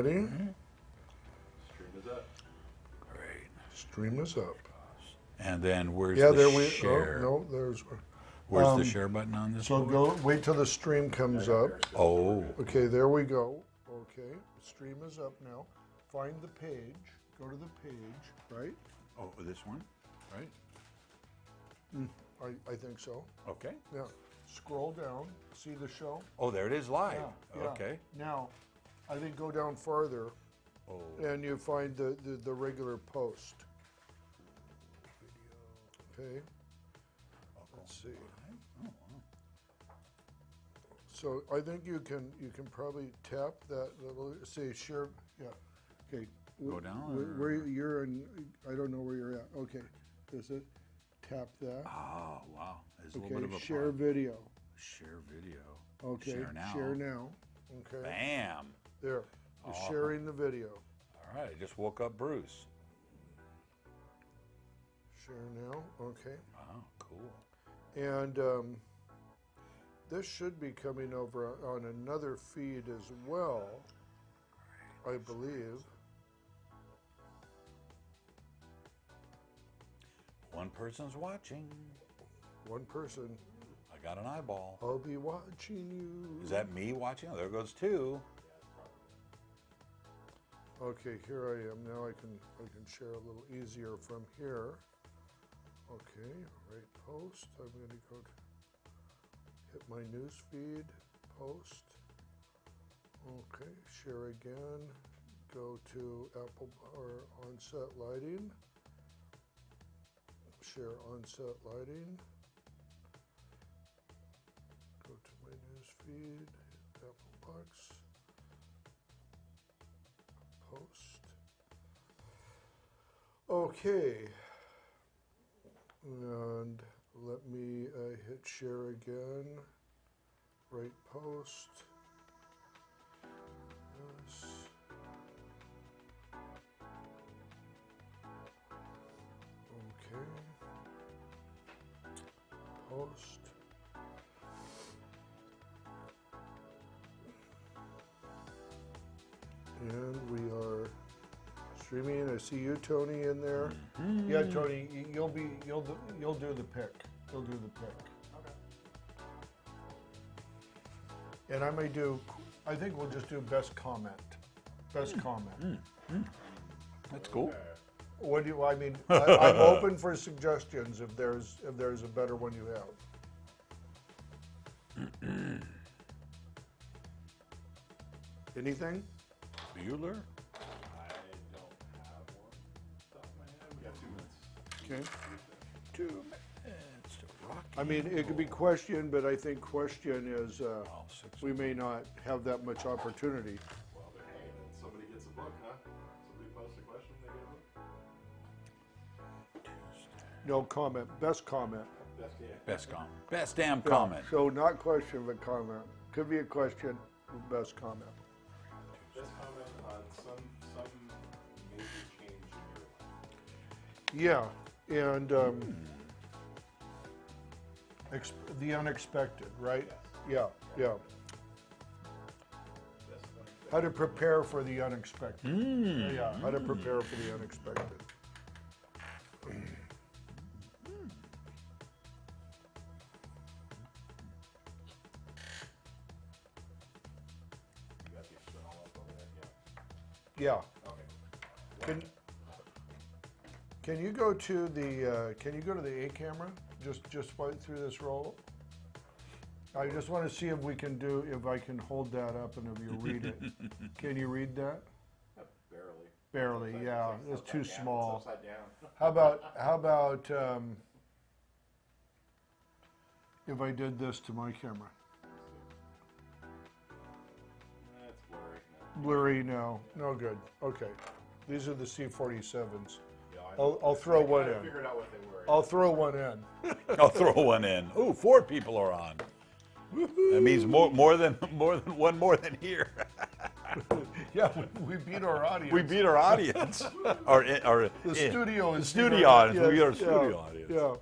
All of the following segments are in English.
Ready? Stream is up. Great. Stream is up. And then where's Yeah, the there we share? Oh, no, there's. Where's the share button on this? So board? wait till the stream comes up. Oh. Okay, there we go. Okay, the stream is up now. Find the page. Go to the page, right? Oh, this one, right? I think so. Okay. Yeah. Scroll down. See the show? Oh, there it is live. Yeah. Okay. Now, I think go down farther, Oh. and you find the regular post. Okay. Let's see. Oh, wow. So I think you can probably tap that little say share. Yeah. Okay. Go down, Where you're in? I don't know where you're at. Okay. Is it? Tap that. Oh, wow. There's a Okay. little bit of a Share part. video. Share video. Okay. Share now. Share now. Okay. Bam. There. You're Oh. sharing the video. All right. I just woke up Bruce. Share now. Okay. Wow. Cool. And this should be coming over on another feed as well, I believe. One person's watching. One person. I got an eyeball. I'll be watching you. Is that me watching? Oh, there goes two. Okay, here I am. Now I can share a little easier from here. Okay, right post. I'm going to go hit my news feed, post. Okay, share again. Go to Apple or onset lighting. Share onset lighting. Go to my news feed, hit Applebox. Post. Okay. And let me hit share again. Right post. Yes. Okay. Post. And we are streaming. I see you, Tony, in there. Mm-hmm. Yeah, Tony, you'll do the pick. You'll do the pick. Okay. And I think we'll just do best comment. Best comment. That's cool. What do you? I mean, I'm open for suggestions if there's a better one you have. Anything? Bueller? I don't have one. Top of my head. We got 2 minutes. Okay. 2 minutes to rock. I mean, it could be question, but I think question is 6 we may not have that much opportunity. Well, but hey, then somebody gets a book, huh? Somebody posts a question, they get a book. No comment. Best comment. Best, yeah. Best comment. Best damn Yeah, comment. So not question, but comment. Could be a question. Best comment. Best comment on some major change in your life. Yeah, and the unexpected, right? Yeah, yeah. Best one. How to prepare for the unexpected. Yeah, how to prepare for the unexpected. You got the external up over there? Yeah. Yeah. Okay. Can you go to the A camera? Just right through this roll. I just want to see if I can hold that up and if you read it. Can you read that? Barely. Barely, yeah. It's too Upside down. small. It's upside down. How about if I did this to my camera? That's blurry. No. Blurry, no good. Okay. These are the C47s. Yeah, I know. I'll throw I one kinda in. figured out what they were. I'll throw one in. I'll throw one in. Ooh, 4 people are on. That means more than one more than here. Yeah, we beat our audience. We beat our audience. our the studio is studio audience. We yes, beat our studio audience. Yeah.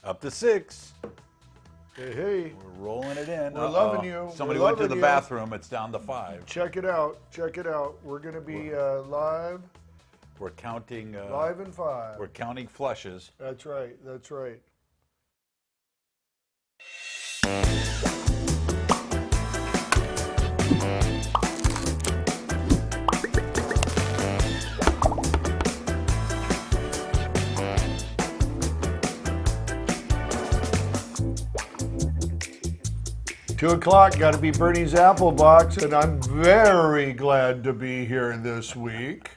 Up to 6. Hey, hey. We're rolling it in. We're loving you. Somebody We're went to loving the you. bathroom. It's down to 5. Check it out. Check it out. We're going to be live. We're counting. Live in 5. We're counting flushes. That's right. That's right. 2 o'clock, got to be Burnie's Applebox, and I'm very glad to be here this week.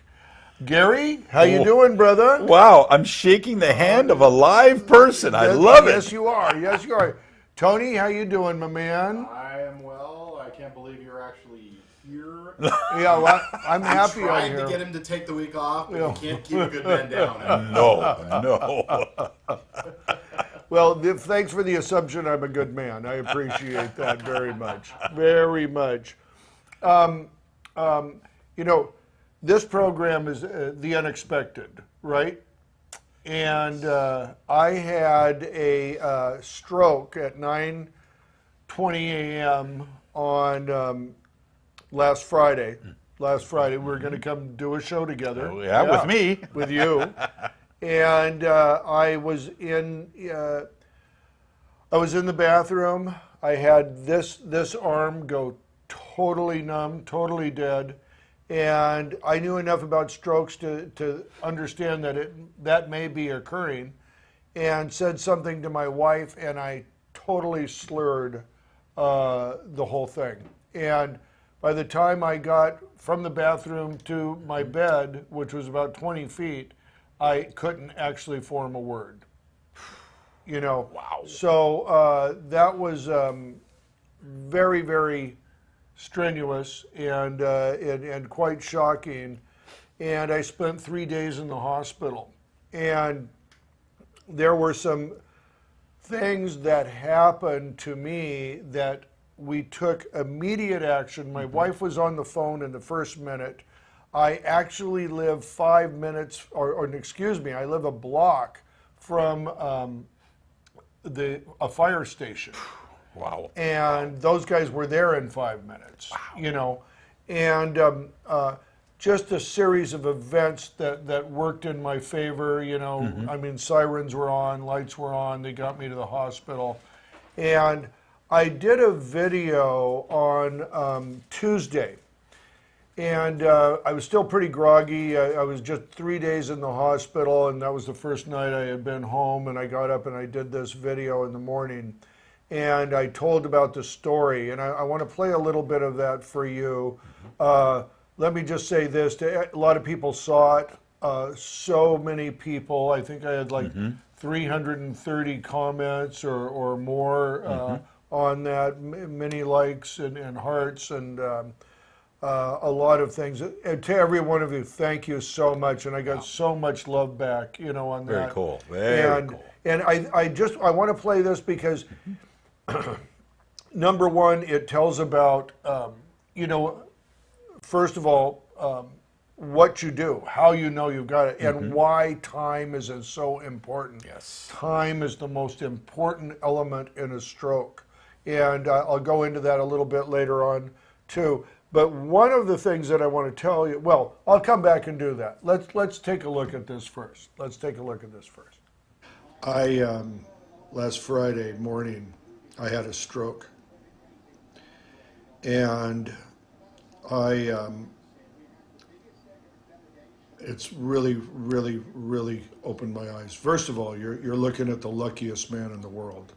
Gary, how you doing, brother? Wow, I'm shaking the hand of a live person. I love it. Yes, you are. Yes, you are. Tony, how you doing, my man? I am well. I can't believe you're actually here. Yeah, well, I'm happy I'm trying here. to get him to take the week off, but you can't keep a good man down. No. Well, thanks for the assumption I'm a good man. I appreciate that very much. Very much. You know, this program is the unexpected, right? And I had a stroke at 9:20 a.m. on last Friday. Last Friday, we were going to come do a show together. Oh, yeah, with me. With you. And I was in the bathroom. I had this arm go totally numb, totally dead, and I knew enough about strokes to understand that may be occurring, and said something to my wife, and I totally slurred the whole thing. And by the time I got from the bathroom to my bed, which was about 20 feet, I couldn't actually form a word. You know. Wow. So that was very, very strenuous and quite shocking. And I spent 3 days in the hospital. And there were some things that happened to me that we took immediate action. My wife was on the phone in the first minute. I actually live 5 minutes, I live a block from a fire station. Wow. And those guys were there in 5 minutes. Wow. You know, and just a series of events that worked in my favor. You know, I mean, sirens were on, lights were on. They got me to the hospital, and I did a video on Tuesday. And I was still pretty groggy. I was just 3 days in the hospital, and that was the first night I had been home. And I got up and I did this video in the morning. And I told about the story. And I want to play a little bit of that for you. Let me just say this. A lot of people saw it. So many people. I think I had like 330 comments or more on that. Many likes and hearts and... a lot of things. And to every one of you, thank you so much. And I got so much love back, you know, on that. Very cool. Very cool. And I want to play this because, number one, it tells about, you know, first of all, what you do, how you know you've got it, and why time is so important. Yes. Time is the most important element in a stroke. And I'll go into that a little bit later on, too. But one of the things that I want to tell you, well, I'll come back and do that. Let's take a look at this first. Let's take a look at this first. Last Friday morning, I had a stroke. And it's really, really, really opened my eyes. First of all, you're looking at the luckiest man in the world.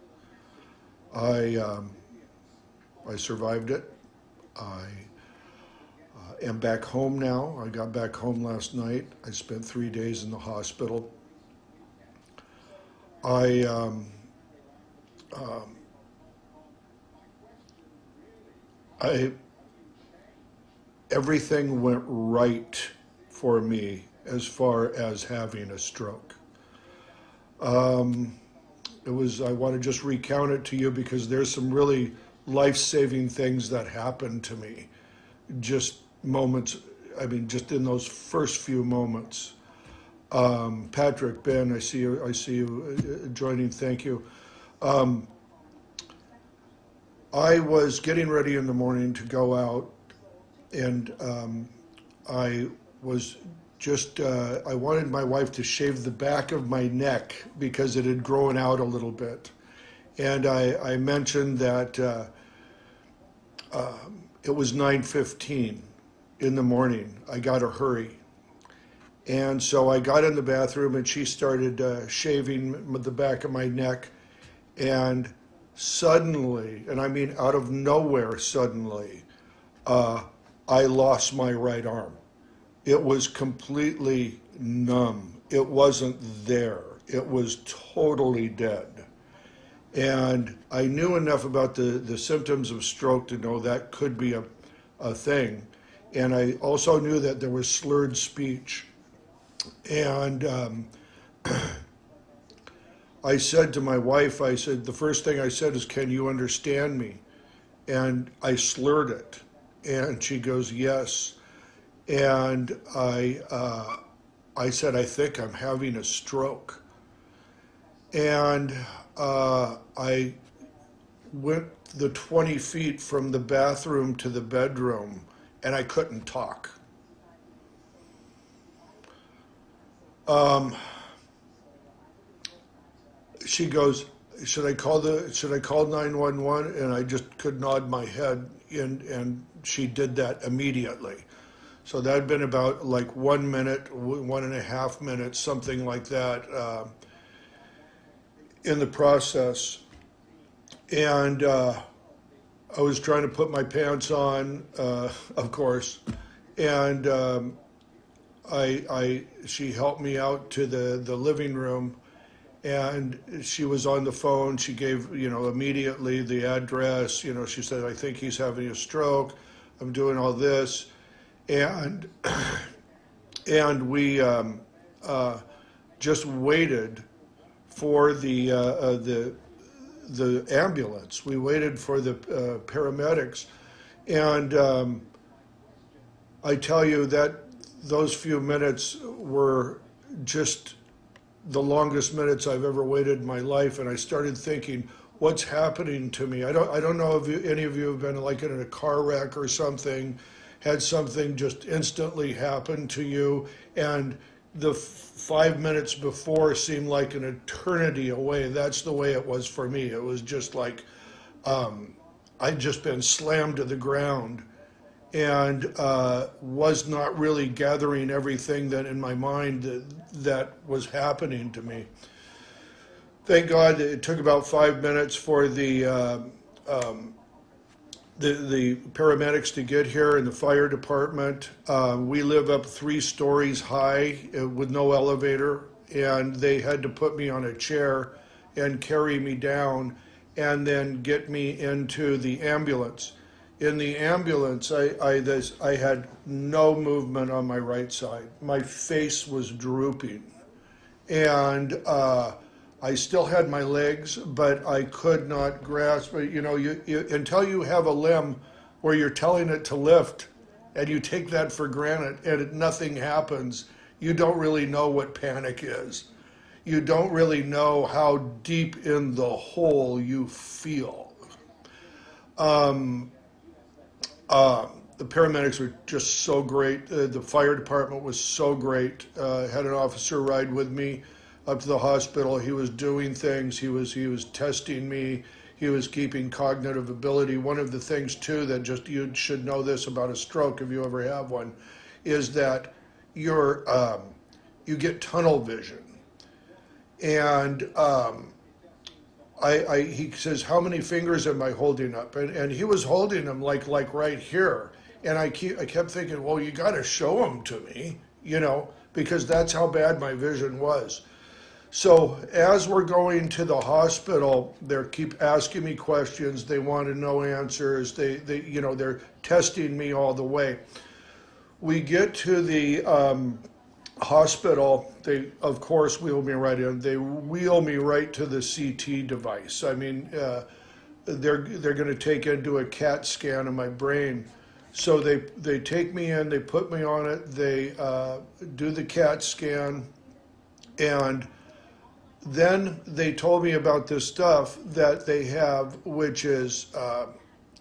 I survived it. I am back home now. I got back home last night. I spent 3 days in the hospital. Everything went right for me as far as having a stroke. I want to just recount it to you because there's some really life-saving things that happened to me. Just moments, I mean, just in those first few moments. Patrick, Ben, I see you joining, thank you. I was getting ready in the morning to go out, and I was just, I wanted my wife to shave the back of my neck because it had grown out a little bit. And I mentioned that it was 9:15 in the morning. I got to hurry. And so I got in the bathroom and she started shaving the back of my neck. And suddenly, and I mean out of nowhere suddenly, I lost my right arm. It was completely numb. It wasn't there. It was totally dead. And I knew enough about the symptoms of stroke to know that could be a thing. And I also knew that there was slurred speech. And I said to my wife, I said, the first thing I said is, "Can you understand me?" And I slurred it. And she goes, "Yes." And I said, "I think I'm having a stroke." And I went the 20 feet from the bathroom to the bedroom, and I couldn't talk. She goes, should I call 911? And I just could nod my head, and she did that immediately. So that had been about like 1 minute, 1.5 minutes, something like that, in the process. And I was trying to put my pants on, of course, and she helped me out to the living room, and she was on the phone. She gave, immediately the address. She said, "I think he's having a stroke. I'm doing all this." And we just waited for the ambulance. We waited for the paramedics, and I tell you that those few minutes were just the longest minutes I've ever waited in my life. And I started thinking, what's happening to me? I don't know if any of you have been like in a car wreck or something, had something just instantly happen to you, and the 5 minutes before seemed like an eternity away. That's the way it was for me. It was just like I'd just been slammed to the ground, and was not really gathering everything that in my mind that was happening to me. Thank God it took about 5 minutes for the paramedics to get here, and the fire department. We live up 3 stories high with no elevator, and they had to put me on a chair and carry me down and then get me into the ambulance. In the ambulance, I had no movement on my right side. My face was drooping, and I still had my legs, but I could not grasp it. Until you have a limb where you're telling it to lift, and you take that for granted, and nothing happens, you don't really know what panic is. You don't really know how deep in the hole you feel. The paramedics were just so great. The fire department was so great. Had an officer ride with me up to the hospital. He was doing things. He was testing me. He was keeping cognitive ability. One of the things too that just you should know this about a stroke if you ever have one, is that you get tunnel vision. And he says, "How many fingers am I holding up?" And he was holding them like right here. And I kept thinking, well, you got to show them to me, because that's how bad my vision was. So as we're going to the hospital, they keep asking me questions. They want to know answers. They're testing me all the way. We get to the hospital. They, of course, wheel me right in. They wheel me right to the CT device. I mean, they're going to take into a CAT scan of my brain. So they take me in. They put me on it. They do the CAT scan, and then they told me about this stuff that they have, which is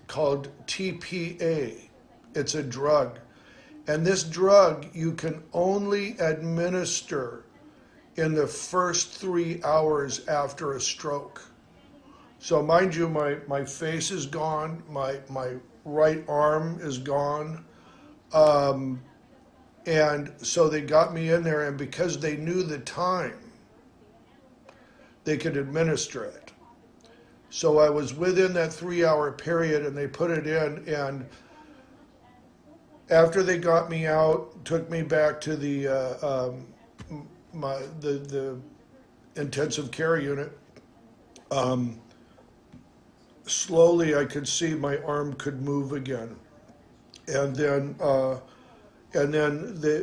called TPA. It's a drug. And this drug you can only administer in the first 3 hours after a stroke. So mind you, my face is gone, my right arm is gone. And so they got me in there, and because they knew the time, they could administer it. So I was within that 3 hour period, and they put it in, and after they got me out, took me back to the intensive care unit, slowly I could see my arm could move again. And then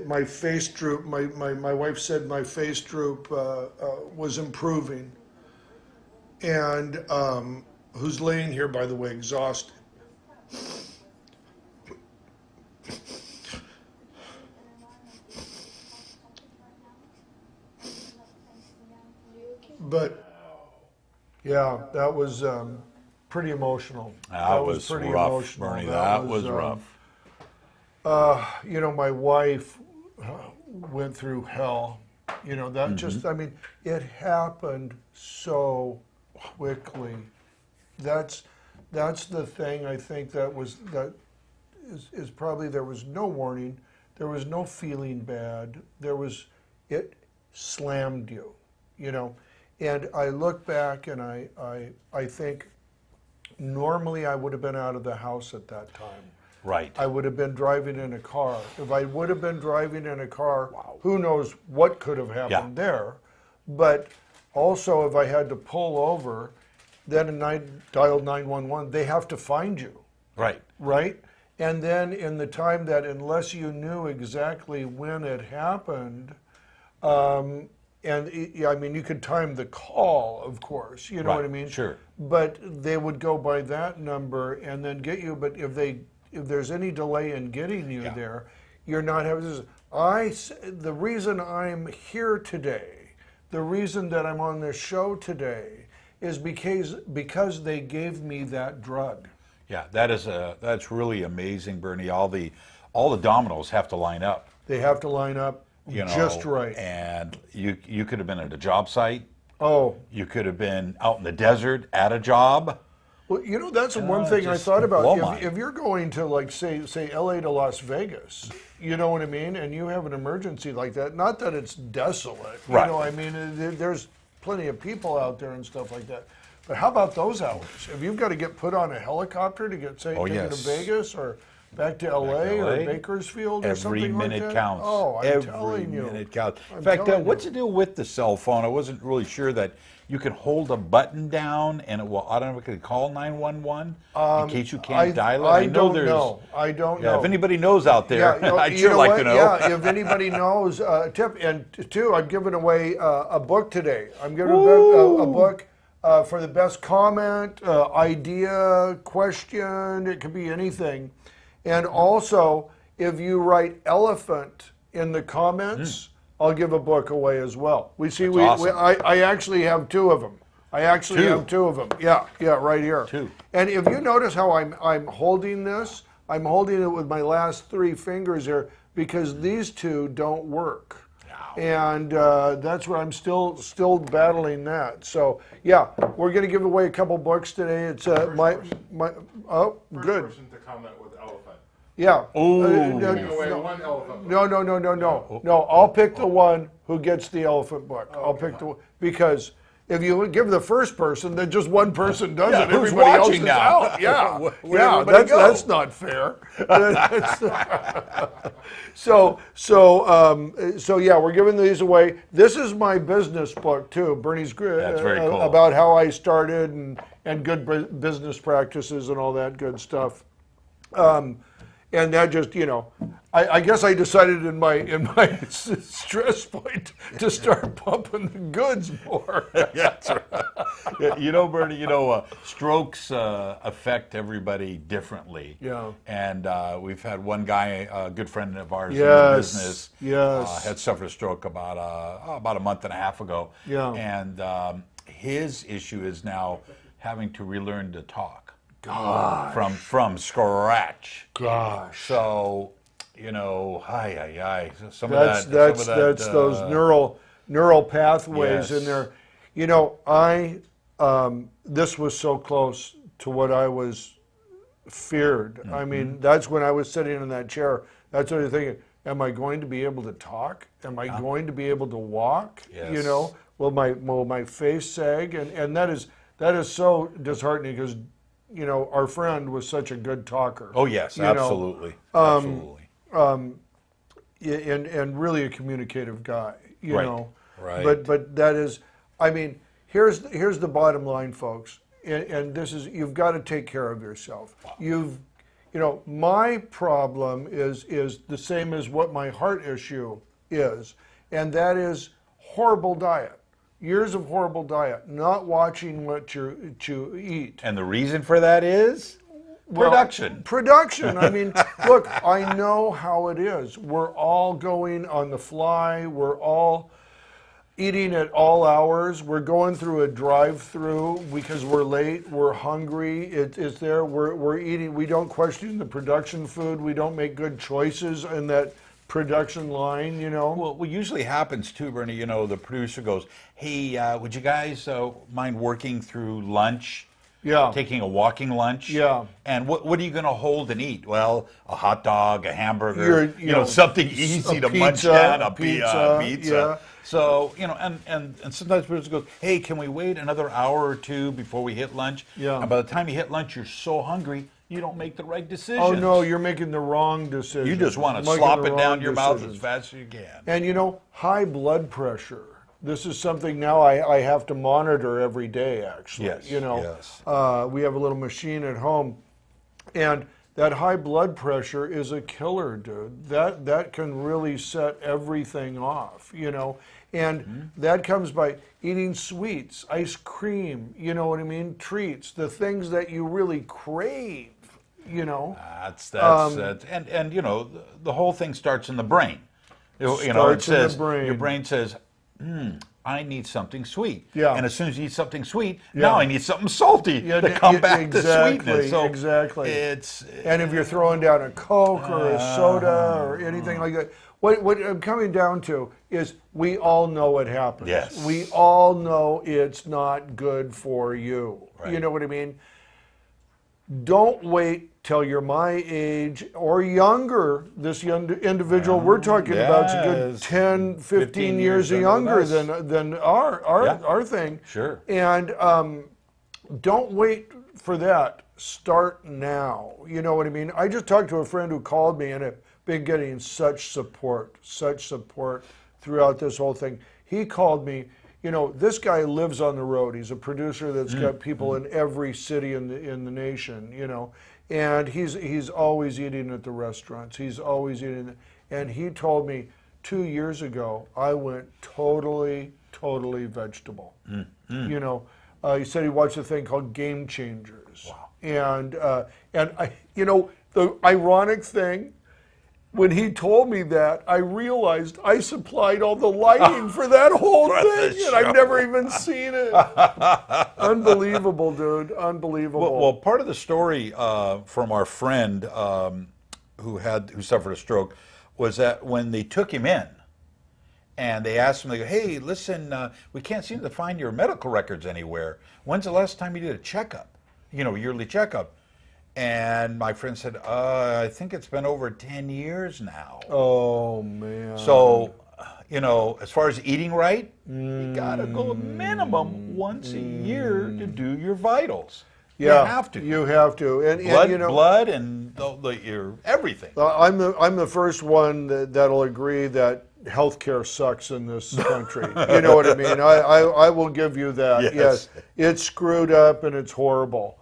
my face droop, my wife said my face droop was improving. And who's laying here, by the way, exhausted. But yeah, that was pretty emotional. That was pretty rough, emotional. Bernie. That was rough. You know, my wife went through hell. You know, that just, I mean, it happened so quickly. That's the thing I think that is probably, there was no warning, there was no feeling bad, it slammed you, you know. And I look back and I think normally I would have been out of the house at that time. Right. I would have been driving in a car. If I would have been driving in a car, who knows what could have happened there. But also, if I had to pull over, then I dialed 911, they have to find you. Right. Right? And then in the time that, unless you knew exactly when it happened, and I mean, you could time the call, of course, you know what I mean? Sure. But they would go by that number and then get you. But if there's any delay in getting you there, you're not having this. The reason I'm here today, the reason that I'm on this show today, is because they gave me that drug. Yeah, that's really amazing, Bernie. All the dominoes have to line up. They have to line up, you know, just right. And you could have been at a job site. Oh. You could have been out in the desert at a job. Well, you know, that's one thing I thought about. If you're going to, like, say LA to Las Vegas, you know what I mean, and you have an emergency like that, not that it's desolate, you know, I mean, there's plenty of people out there and stuff like that. But how about those hours? If you've got to get put on a helicopter to get, taken to Vegas or back to LA or Bakersfield or something like that? Every minute counts. Oh, I'm telling you. Every minute counts. In fact, what's the deal with the cell phone? I wasn't really sure that you can hold a button down and it will automatically call 911 in case you can't dial it. I don't know. If anybody knows out there, I'd sure like to know. Yeah, if anybody knows, tip. And two, I'm giving away a book today. I'm giving a book for the best comment, idea, question. It could be anything. And also, if you write elephant in the comments, I'll give a book away as well. Awesome. I actually have two of them. Have two of them. Yeah, right here. Two. And if you notice how I'm holding this, I'm holding it with my last three fingers here because these two don't work. And that's what I'm still battling that. So yeah, we're going to give away a couple books today. It's good. Person to comment with elephant. Yeah. One elephant book. No. I'll pick the one who gets the elephant book. I'll pick the one because if you give the first person, then just one person does it. Who's Everybody else watching is now? out. Yeah. That's not fair. So yeah, we're giving these away. This is my business book too. Bernie's That's very cool. About how I started and good business practices and all that good stuff. and that just, I guess I decided in my stress point to start pumping the goods more. That's right. Bernie, strokes affect everybody differently. Yeah. And we've had one guy, a good friend of ours in Yes, the business, yes. had suffered a stroke about a month and a half ago. Yeah. And his issue is now having to relearn to talk. Gosh. From scratch. Gosh. So, some That's of that. those neural pathways in there. This was so close to what I was feared. Mm-hmm. I mean, that's when I was sitting in that chair. That's what I was thinking. Am I going to be able to talk? Am I going to be able to walk? Yes. Will my face sag? And that is so disheartening because our friend was such a good talker. Oh yes, absolutely, absolutely. And really a communicative guy. Right. But that is, I mean, here's the bottom line, folks. And this is, you've got to take care of yourself. My problem is the same as what my heart issue is, and that is horrible diet. Years of horrible diet, not watching what you eat. And the reason for that is production. Production. I mean, look, I know how it is. We're all going on the fly. We're all eating at all hours. We're going through a drive-through because we're late. We're hungry. It's there. We're eating. We don't question the production food. We don't make good choices in that production line, Well, what usually happens too, Bernie, the producer goes, hey, would you guys mind working through lunch? Yeah. Taking a walking lunch? Yeah. And what are you going to hold and eat? Well, a hot dog, a hamburger, something easy to munch down, a pizza. Yeah. So, and sometimes producers goes, hey, can we wait another hour or two before we hit lunch? Yeah. And by the time you hit lunch, you're so hungry, you don't make the right decision. Oh, no, you're making the wrong decision. You just want to slop it down your mouth as fast as you can. And high blood pressure. This is something now I have to monitor every day, actually. Yes, yes. We have a little machine at home, and that high blood pressure is a killer, dude. That can really set everything off, And that comes by eating sweets, ice cream, treats, the things that you really crave, That's and the whole thing starts in the brain. It says in the brain. Your brain says, I need something sweet. Yeah. And as soon as you eat something sweet, now I need something salty to combat the sweetness. So exactly. And if you're throwing down a Coke or a soda or anything like that, what I'm coming down to is we all know what happens. Yes. We all know it's not good for you. Right. You know what I mean? Don't wait till you're my age or younger. This young individual we're talking about is a good 10, 15 years younger than our thing. Sure. And don't wait for that. Start now. You know what I mean? I just talked to a friend who called me and have been getting such support throughout this whole thing. He called me. This guy lives on the road. He's a producer that's got people in every city in the nation, and he's always eating at the restaurants. He's always eating, and he told me 2 years ago I went totally vegetable. He said he watched a thing called Game Changers. Wow. And the ironic thing, when he told me that, I realized I supplied all the lighting for that whole thing, and I've never even seen it. Unbelievable, dude. Unbelievable. Well, part of the story from our friend who suffered a stroke was that when they took him in, and they asked him, they go, hey, listen, we can't seem to find your medical records anywhere. When's the last time you did a checkup? Yearly checkup. And my friend said, I think it's been over 10 years now. Oh, man. So, as far as eating right, you got to go minimum once a year to do your vitals. Yeah, you have to. You have to. And blood and your everything. I'm the first one that'll agree that healthcare sucks in this country. You know what I mean? I will give you that. Yes. It's screwed up and it's horrible.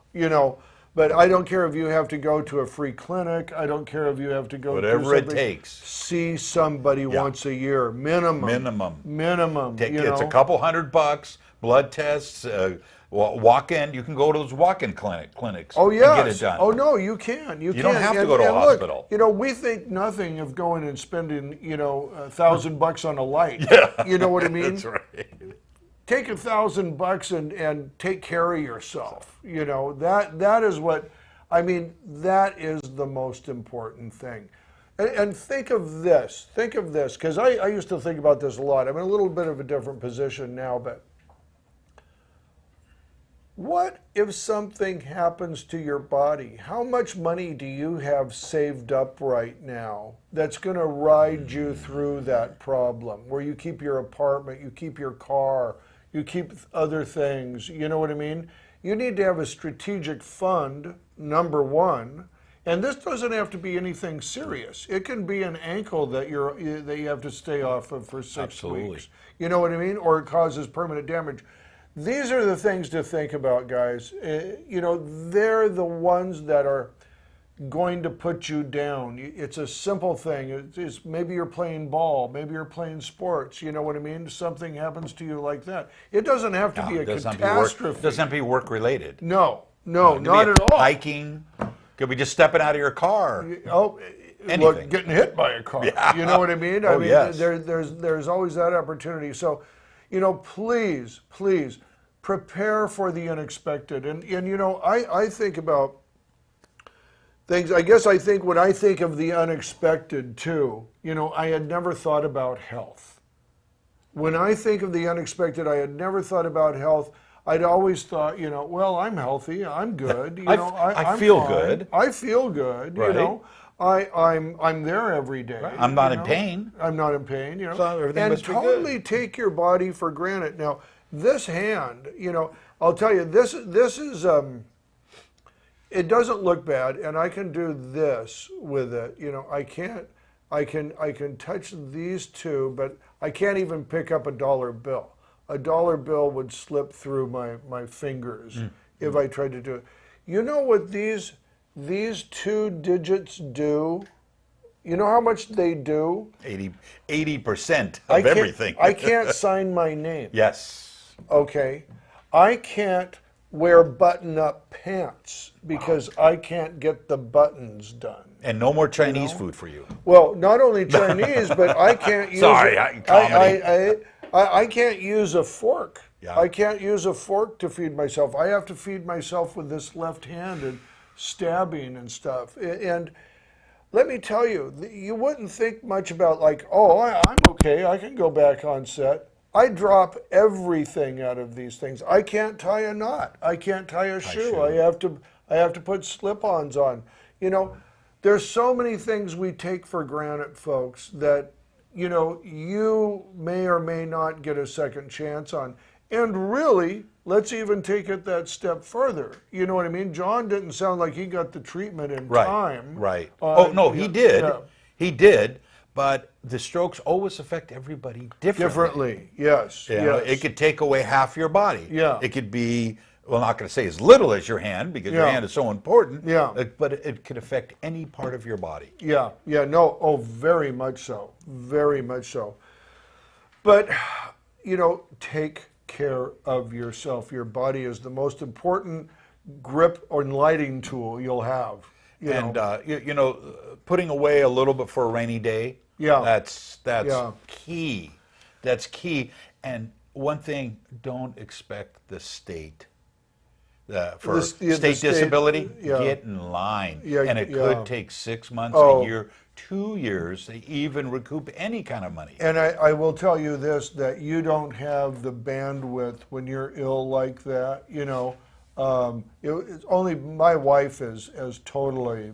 But I don't care if you have to go to a free clinic. I don't care if you have to go Whatever it takes. See somebody once a year, minimum. Minimum. It's a couple $100, blood tests, walk-in. You can go to those walk-in clinics Oh, yes. and get it done. Oh, no, you can. You don't have to go to a hospital. Look, we think nothing of going and spending, $1,000 on a light. You know what I mean? That's right. Take $1,000 and take care of yourself. That is what, that is the most important thing. And think of this, because I used to think about this a lot. I'm in a little bit of a different position now, but what if something happens to your body? How much money do you have saved up right now that's going to ride you through that problem, where you keep your apartment, you keep your car, you keep other things, you know what I mean? You need to have a strategic fund, number one, and this doesn't have to be anything serious. It can be an ankle that you have to stay off of for 6 weeks. You know what I mean? Or it causes permanent damage. These are the things to think about, guys. They're the ones that are going to put you down. It's a simple thing. It's maybe you're playing ball, maybe you're playing sports, you know what I mean? Something happens to you like that. It doesn't have to be a catastrophe. It doesn't have to be work related. No, not at all. Hiking, could be just stepping out of your car. Oh, look, getting hit by a car. Yeah. You know what I mean? Yes. There's always that opportunity. So, please prepare for the unexpected. And I think about things. I guess I think when I think of the unexpected too, I had never thought about health. When I think of the unexpected, I had never thought about health. I'd always thought, well, I'm healthy, I'm good. I feel fine. Good. I feel good. Right. I'm there every day. Right. I'm not in pain. I'm not in pain. So everything and must be totally good. take your body for granted. Now, this hand, I'll tell you, this is it doesn't look bad, and I can do this with it. I can touch these two, but I can't even pick up a dollar bill. A dollar bill would slip through my fingers if I tried to do it. You know what these 2 digits do? You know how much they do? 80% of everything. I can't sign my name. Yes. Okay. I can't wear button-up pants because I can't get the buttons done. And no more Chinese food for you. Well, not only Chinese, but I can't use. Sorry, I can't use a fork. Yeah. I can't use a fork to feed myself. I have to feed myself with this left hand and stabbing and stuff. And let me tell you, you wouldn't think much about I'm okay, I can go back on set. I drop everything out of these things. I can't tie a knot. I can't tie a shoe. I have to put slip-ons on. There's so many things we take for granted, folks, that you may or may not get a second chance on. And really, let's even take it that step further. You know what I mean? John didn't sound like he got the treatment in time. Right. He did. Yeah. He did. But the strokes always affect everybody differently. Yes. It could take away half your body. Yeah. It could be, well, not going to say as little as your hand because your hand is so important. Yeah. But it could affect any part of your body. Yeah. No. Oh, very much so. Very much so. But, take care of yourself. Your body is the most important grip or lighting tool you'll have. Putting away a little bit for a rainy day. Yeah. That's key. That's key. And one thing, don't expect the state for state disability. Get in line. And it could take 6 months, a year, 2 years to even recoup any kind of money. And I will tell you this, that you don't have the bandwidth when you're ill like that. It's only my wife has totally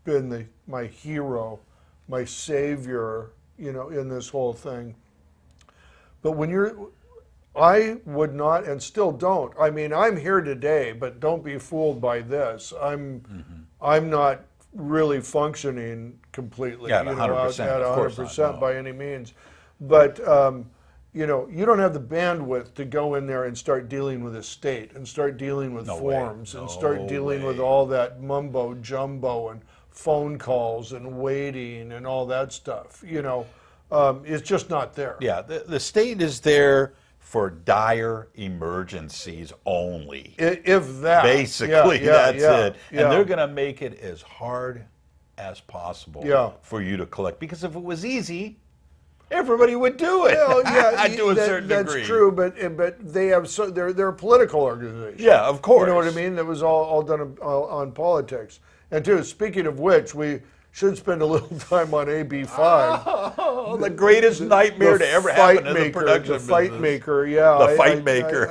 been my hero, my savior, in this whole thing. But when I would not, and still don't. I mean, I'm here today, but don't be fooled by this. I'm not really functioning completely, at 100%, at of course 100% not, no. by any means. But you know, you don't have the bandwidth to go in there and start dealing with a state and start dealing with forms and start dealing with all that mumbo jumbo and phone calls and waiting and all that stuff. You know, it's just not there. Yeah, the state is there for dire emergencies only. If that. Basically, that's it. Yeah. And they're going to make it as hard as possible for you to collect. Because if it was easy, everybody would do it. Well, yeah, to a certain degree. That's true, but they have they're a political organization. Yeah, of course. You know what I mean? That was all done on politics. And too, speaking of which, we should spend a little time on AB5. Oh, the greatest nightmare to ever happen in the production business. The fight maker, yeah. The fight maker.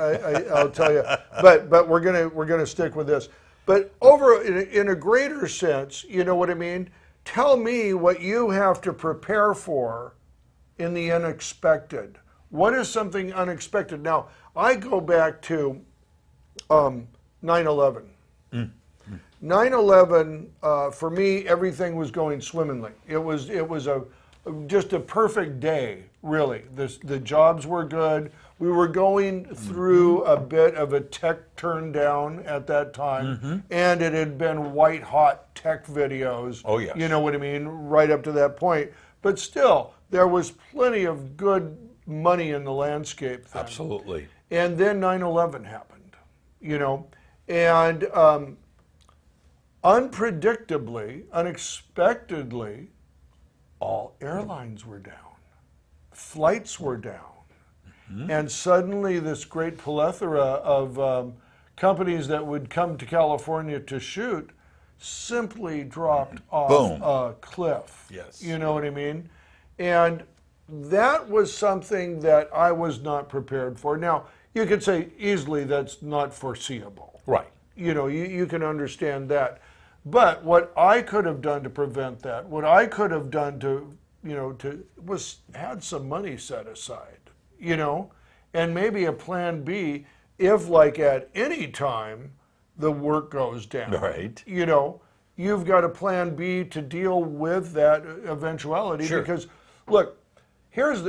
I'll tell you. But we're gonna stick with this. But over in a greater sense, you know what I mean? Tell me what you have to prepare for in the unexpected. What is something unexpected? Now, I go back to 9/11. 9/11, for me, everything was going swimmingly. It was just a perfect day, really. The jobs were good. We were going through a bit of a tech turn down at that time, and it had been white hot tech videos. Oh, yes. You know what I mean? Right up to that point. But still, there was plenty of good money in the landscape then. Absolutely. And then 9/11 happened, you know, and unpredictably, unexpectedly, all airlines were down. Flights were down. And suddenly this great plethora of companies that would come to California to shoot simply dropped off a cliff. Yes. You know what I mean? And that was something that I was not prepared for. Now, you could say easily that's not foreseeable. Right. You know, you can understand that. But what I could have done to prevent that, what I could have done was had some money set aside, you know, and maybe a plan B if, like, at any time the work goes down. Right. You know, you've got a plan B to deal with that eventuality. Sure. Because, look, here's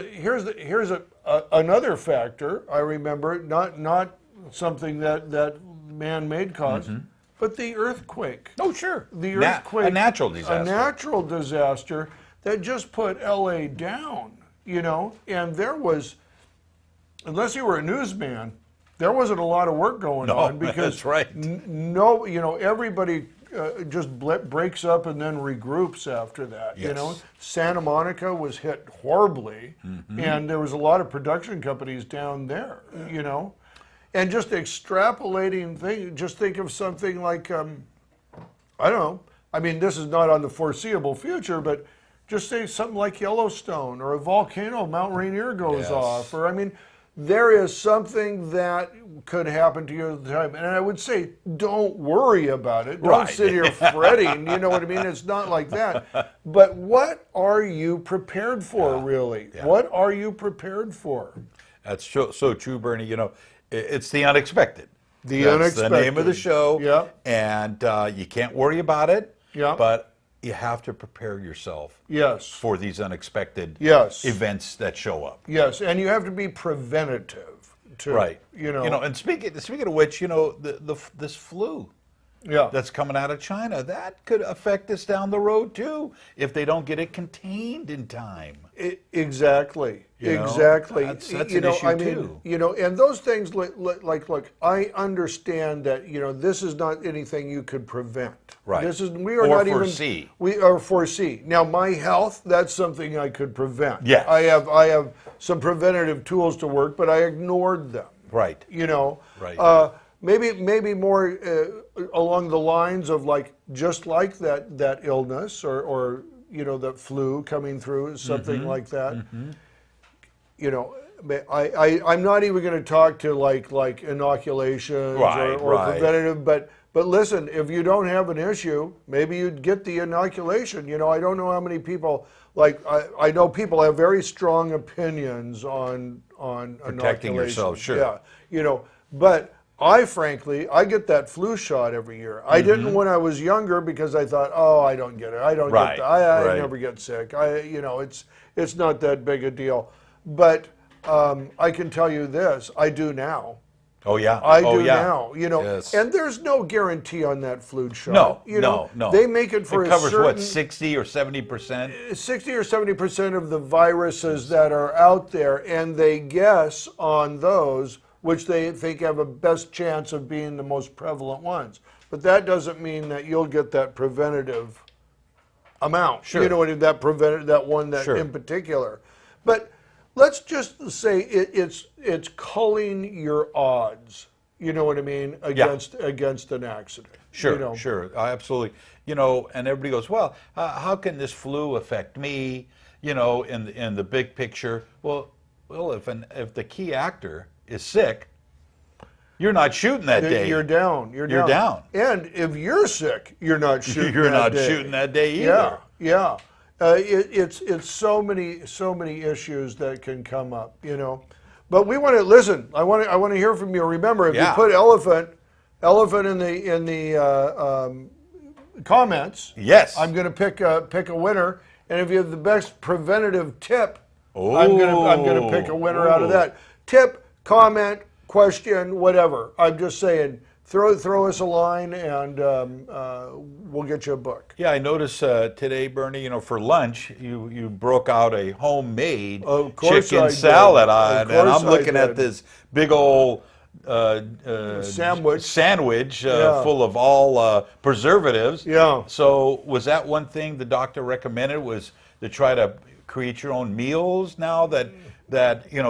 another factor I remember, not something that man-made caused. But the earthquake. Oh, sure. The earthquake. A natural disaster. A natural disaster that just put LA down, you know, and there was, unless you were a newsman, there wasn't a lot of work going on because that's right. No, you know, everybody just breaks up and then regroups after that. Yes. You know, Santa Monica was hit horribly, and there was a lot of production companies down there, you know. And just extrapolating things, just think of something like, I don't know, I mean, this is not on the foreseeable future, but just say something like Yellowstone or a volcano, Mount Rainier goes off, or I mean, there is something that could happen to you at the time. And I would say, don't worry about it. Don't sit here fretting, you know what I mean? It's not like that. But what are you prepared for, really? What are you prepared for? That's so true, Burnie. You know, it's the unexpected. The That's unexpected. the name of the show. Yeah. And you can't worry about it. Yeah. But you have to prepare yourself. Yes. For these unexpected events that show up. Yes, and you have to be preventative too. Right. You know. And speaking of which, you know, this flu. That's coming out of China. That could affect us down the road too if they don't get it contained in time. Exactly. You know, exactly. That's an issue too. You know, and those things like look, I understand that, you know, this is not anything you could prevent. Right. We are not foresee. even we are foresee. Now my health, that's something I could prevent. Yes. I have some preventative tools to work, but I ignored them. Right. You know. Right. Maybe more along the lines of like just like that illness or you know, the flu coming through, something like that. You know, I'm not even going to talk to like inoculations or preventative, but listen, if you don't have an issue, maybe you'd get the inoculation. You know, I don't know how many people, like I know people have very strong opinions on protecting yourself, sure. Yeah, you know, but I get that flu shot every year. I didn't when I was younger because I thought, oh, I don't get it. I don't get that. I never get sick. You know, it's not that big a deal. But I can tell you this, I do now. Oh yeah. I oh do yeah. now, Yes. and there's no guarantee on that fluid shot. No, no. They make it for it covers a certain what, 60 or 70%? 60 or 70% of the viruses that are out there, and they guess on those which they think have a best chance of being the most prevalent ones. But that doesn't mean that you'll get that preventative amount. Sure. You know what that prevented that one that Sure. in particular. But let's just say it's culling your odds. You know what I mean, against an accident. Sure, sure, absolutely. And everybody goes, well, how can this flu affect me? In the big picture. Well, if the key actor is sick, you're not shooting that day. You're down. You're down. And if you're sick, you're not shooting. You're that not day. shooting that day either. Yeah. It's so many issues that can come up. But we want to listen. I want to hear from you. Remember, if you put elephant in the comments, yes, I'm going to pick a winner. And if you have the best preventative tip, I'm going to pick a winner out of that. Tip, comment, question, whatever. I'm just saying, throw us a line, and we'll get you a book. Yeah, I noticed today, Burnie, for lunch, you broke out a homemade chicken salad, and I'm looking at this big old sandwich full of all preservatives. Yeah. So was that one thing the doctor recommended, was to try to create your own meals now that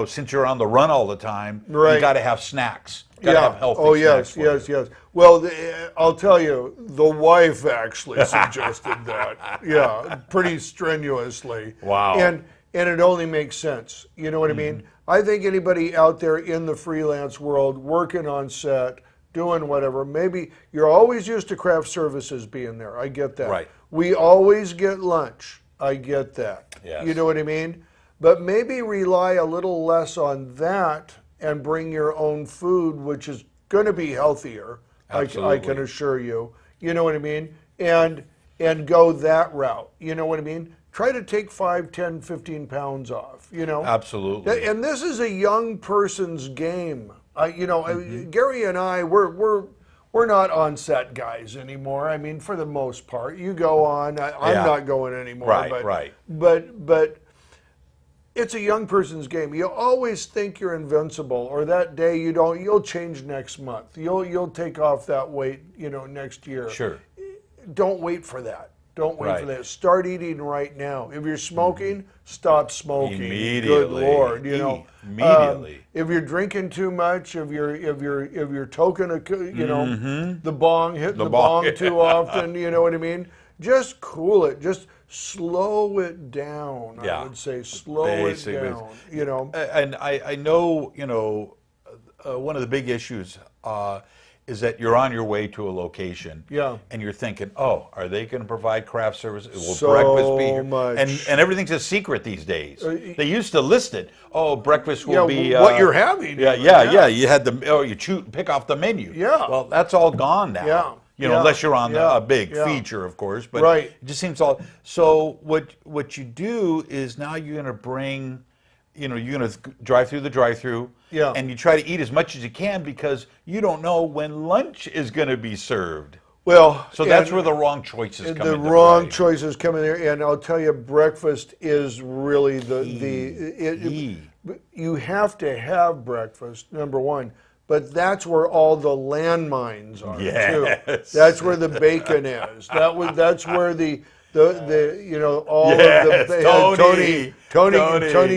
since you're on the run all the time, right, you got to have snacks. Got to have healthy snacks. Yes. Well, I'll tell you, the wife actually suggested that. Yeah, pretty strenuously. Wow. And it only makes sense. You know what I mean? I think anybody out there in the freelance world, working on set, doing whatever, maybe you're always used to craft services being there. I get that. Right. We always get lunch. I get that. Yes. You know what I mean? But maybe rely a little less on that and bring your own food, which is going to be healthier. I can assure you. You know what I mean? And go that route. You know what I mean? Try to take 5, 10, 15 pounds off. Absolutely. And this is a young person's game. Gary and I, we're not on set guys anymore. I mean, for the most part, you go on. I'm not going anymore. Right. But it's a young person's game. You always think you're invincible, or that day you don't. You'll change next month. You'll take off that weight, next year. Sure. Don't wait for that. Don't wait for that. Start eating right now. If you're smoking, stop smoking. Immediately. Good Lord, Immediately. If you're drinking too much, if you're toking the bong, hitting the bong too often, you know what I mean? Just cool it. Just slow it down. I would say slow it down. And I know one of the big issues is that you're on your way to a location, and you're thinking, oh, are they going to provide craft services? Will breakfast be here? Much. And everything's a secret these days. They used to list it. Oh, breakfast will be what you're having. Yeah. You had pick off the menu. Yeah. Well, that's all gone now. Unless you're on a big feature, of course. But it just seems all. So what you do is now you're going to bring, you're going to drive through the drive-through. Yeah. And you try to eat as much as you can because you don't know when lunch is going to be served. Well, so that's where the wrong choices come in. The wrong choices come in there, and I'll tell you, breakfast is really you have to have breakfast, number one. But that's where all the landmines are too. That's where the bacon is. That's where Tony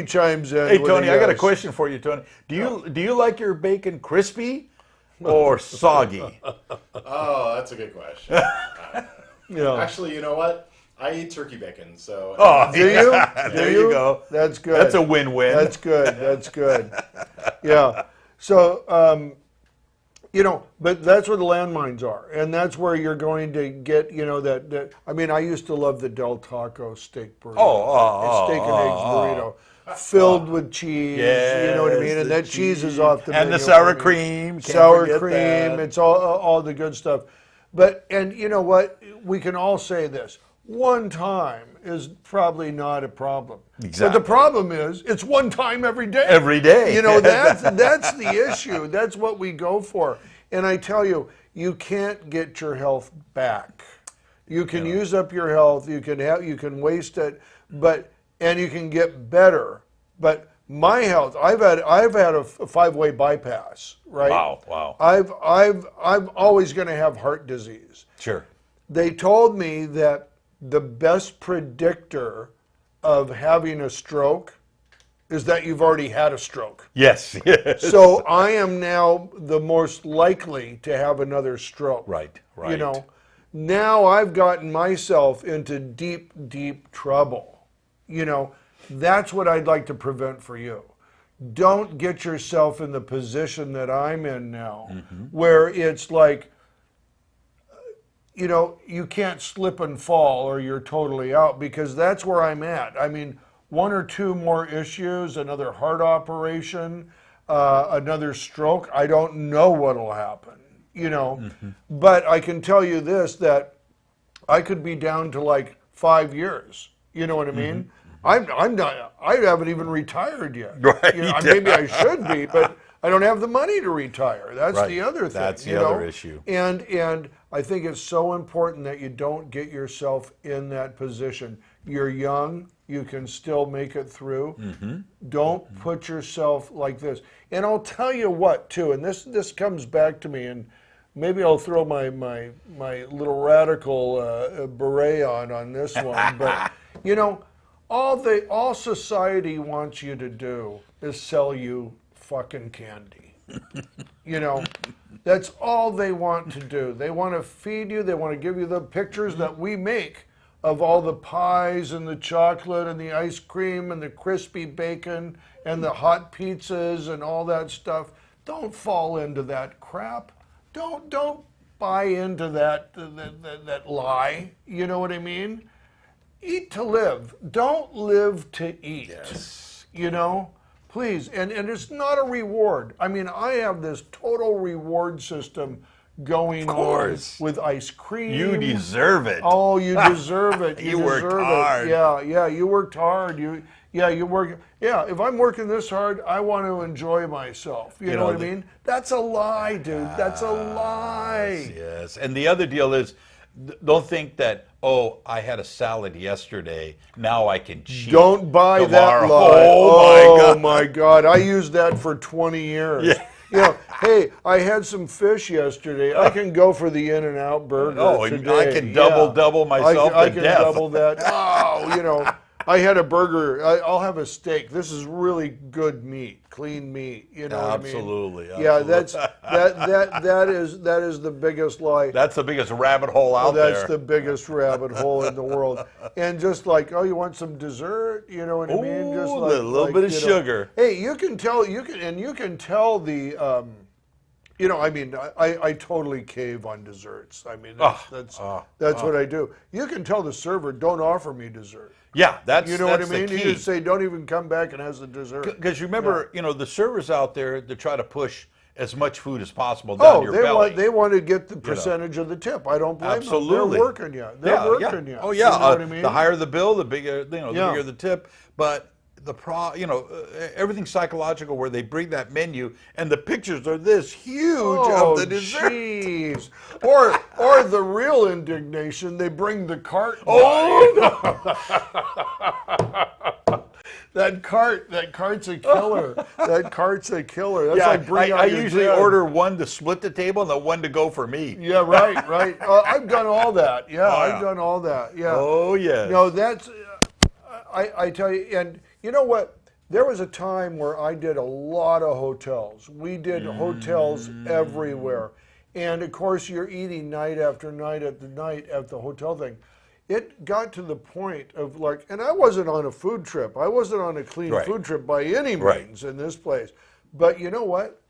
chimes in. Hey Tony, I got a question for you, Tony. Do you like your bacon crispy or soggy? Oh, that's a good question. Actually, you know what? I eat turkey bacon, so. Oh, do you? There you go. That's good. That's a win-win. That's good. Yeah. So, but that's where the landmines are, and that's where you're going to get, that. I mean, I used to love the Del Taco steak burrito. Steak and eggs burrito, filled with cheese. Yes, you know what I mean, and that cheese is off the and menu the sour cream. Sour cream. It's all the good stuff. But and you know what? We can all say this. one time is probably not a problem. Exactly. But the problem is, it's one time every day. Every day. You know, that's the issue. That's what we go for. And I tell you, you can't get your health back. You can use up your health. You can waste it, and you can get better. But my health, I've had a 5-way bypass, right? Wow. I'm always going to have heart disease. Sure. They told me that the best predictor of having a stroke is that you've already had a stroke. Yes. So I am now the most likely to have another stroke. Right. You know, now I've gotten myself into deep, deep trouble. You know, that's what I'd like to prevent for you. Don't get yourself in the position that I'm in now, where it's like, you know, you can't slip and fall or you're totally out, because that's where I'm at. I mean, 1 or 2 more issues, another heart operation, another stroke, I don't know what'll happen, you know. But I can tell you this, that I could be down to like 5 years, you know what I mean? I'm not, I haven't even retired yet. Right. You know, maybe I should be, but I don't have the money to retire. That's the other thing. That's the other issue. And I think it's so important that you don't get yourself in that position. You're young. You can still make it through. Don't put yourself like this. And I'll tell you what, too, and this comes back to me, and maybe I'll throw my little radical beret on this one. But, you know, all society wants you to do is sell you fucking candy. You know, that's all they want to do. They want to feed you. They want to give you the pictures that we make of all the pies and the chocolate and the ice cream and the crispy bacon and the hot pizzas and all that stuff. Don't fall into that crap. Don't buy into that lie. You know what I mean? Eat to live. Don't live to eat. Yes. You know? Please. And it's not a reward. I mean, I have this total reward system going on with ice cream. You deserve it. Oh, you deserve it. You worked hard. Yeah, you worked hard. You work. Yeah, if I'm working this hard, I want to enjoy myself. You know what I mean? That's a lie, dude. That's a lie. Yes. And the other deal is, don't think that, oh, I had a salad yesterday, now I can cheat. Don't buy tomorrow. that lie. Oh my God. I used that for 20 years. Yeah. You know, hey, I had some fish yesterday. I can go for the In-N-Out burger today. I can double myself I to can death. double that. Oh, you know, I had a burger. I'll have a steak. This is really good meat, clean meat. You know Absolutely. what I mean? Yeah, that is the biggest lie. That's the biggest rabbit hole out there. That's the biggest rabbit hole in the world. And just like, oh, you want some dessert? You know what I mean? Just like, a little bit of sugar. Hey, you can tell the. You know, I mean, I totally cave on desserts. I mean, that's what I do. You can tell the server, don't offer me dessert. Yeah, that's you know what I the mean. key. You just say, don't even come back and have the dessert. Because remember, you know, the servers out there, they try to push as much food as possible down your belly. They want to get the percentage of the tip. I don't blame them. They're working you. They're working you. Oh yeah, you know what I mean? The higher the bill, the bigger the bigger the tip. But everything's psychological, where they bring that menu and the pictures are this huge of the dessert. Jeez. Or the real indignation, they bring the cart. That cart's a killer. That cart's a killer. That's like I usually order one to split the table and the one to go for me. Yeah, right. I've done all that. I've done all that. Yeah. Oh yeah. No, that's I tell you, and you know what? There was a time where I did a lot of hotels. We did hotels everywhere. And of course, you're eating night after night at the hotel thing. It got to the point of like, and I wasn't on a food trip. I wasn't on a clean food trip by any means in this place. But you know what?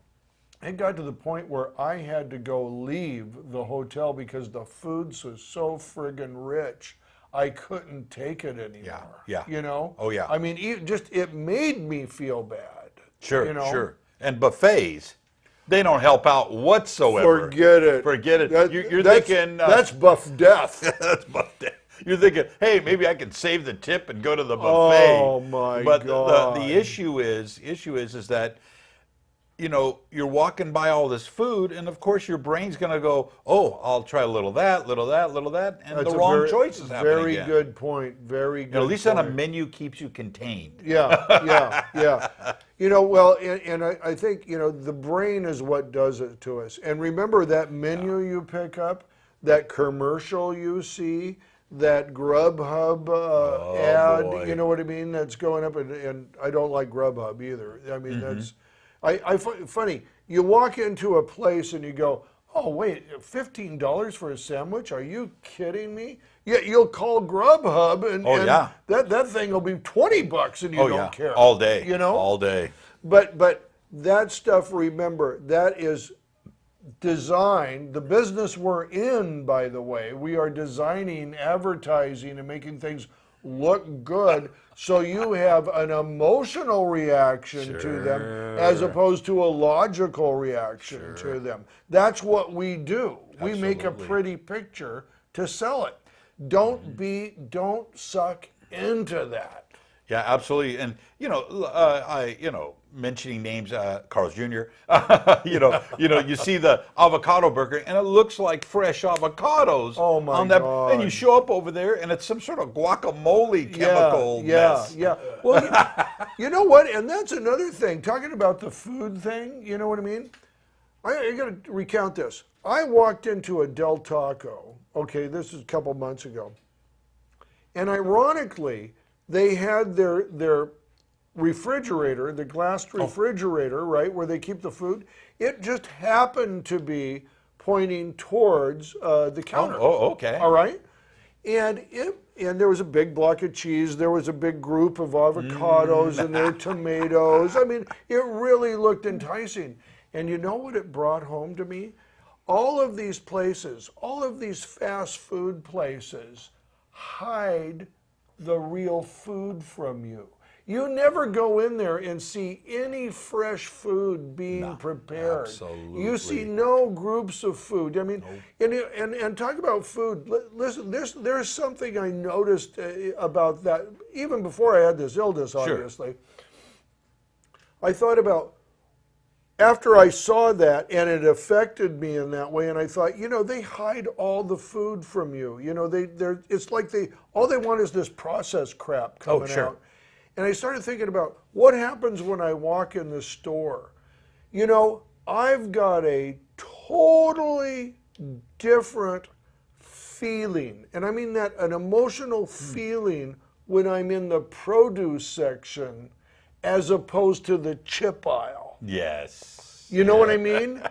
It got to the point where I had to go leave the hotel because the food was so friggin' rich. I couldn't take it anymore. Yeah. You know? Oh, yeah. I mean, it made me feel bad. Sure, you know? sure. And buffets, they don't help out whatsoever. Forget it. Forget it. You're that's, thinking... that's buff death. That's buff death. You're thinking, hey, maybe I can save the tip and go to the buffet. Oh my but God! The issue is that you're walking by all this food, and of course your brain's going to go, oh, I'll try a little of that, little of that, little of that, and That's the a wrong choices happen Very again. good point. Very good. At least point. on a menu keeps you contained. Yeah. Well, and I think, the brain is what does it to us. And remember that menu you pick up, that commercial you see, that Grubhub ad, boy. you know what I mean? That's going up, and I don't like Grubhub either. I mean, that's, funny, you walk into a place and you go, oh, wait, $15 for a sandwich? Are you kidding me? Yeah, you'll call Grubhub and, that thing will be $20 and you don't care. All day. All day. But that stuff, remember, that is designed, the business we're in, by the way, we are designing advertising and making things look good so you have an emotional reaction to them as opposed to a logical reaction to them. That's what we do. We make a pretty picture to sell it. Don't suck into that. Yeah, absolutely. And mentioning names, Carl's Jr. You see the avocado burger, and it looks like fresh avocados. Oh my on that, God! And you show up over there, and it's some sort of guacamole chemical mess. Yeah. Well, you know what? And that's another thing. Talking about the food thing, you know what I mean? I got to recount this. I walked into a Del Taco. Okay, this is a couple months ago, and ironically, they had their refrigerator, the glass refrigerator, right, where they keep the food. It just happened to be pointing towards the counter. Oh, okay. All right, and there was a big block of cheese. There was a big group of avocados and their tomatoes. I mean, it really looked enticing. And you know what it brought home to me? All of these places, all of these fast food places, hide the real food from you. You never go in there and see any fresh food being prepared. Absolutely. You see no groups of food. I mean, and talk about food. Listen, there's something I noticed about that even before I had this illness, obviously. I thought about, after I saw that and it affected me in that way, and I thought, they hide all the food from you. It's like all they want is this processed crap coming out. And I started thinking about what happens when I walk in the store. I've got a totally different feeling, and I mean that, an emotional feeling when I'm in the produce section as opposed to the chip aisle. Yes. You know what I mean?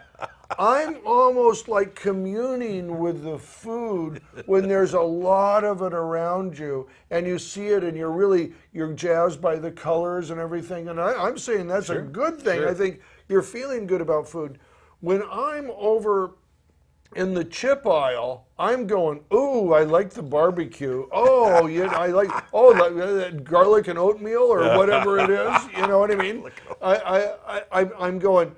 I'm almost like communing with the food when there's a lot of it around you and you see it and you're jazzed by the colors and everything. And I'm saying that's a good thing. I think you're feeling good about food. When I'm over in the chip aisle, I'm going, ooh, I like the barbecue. Oh, yeah, I like, that garlic and oatmeal or whatever it is. You know what I mean? I'm going,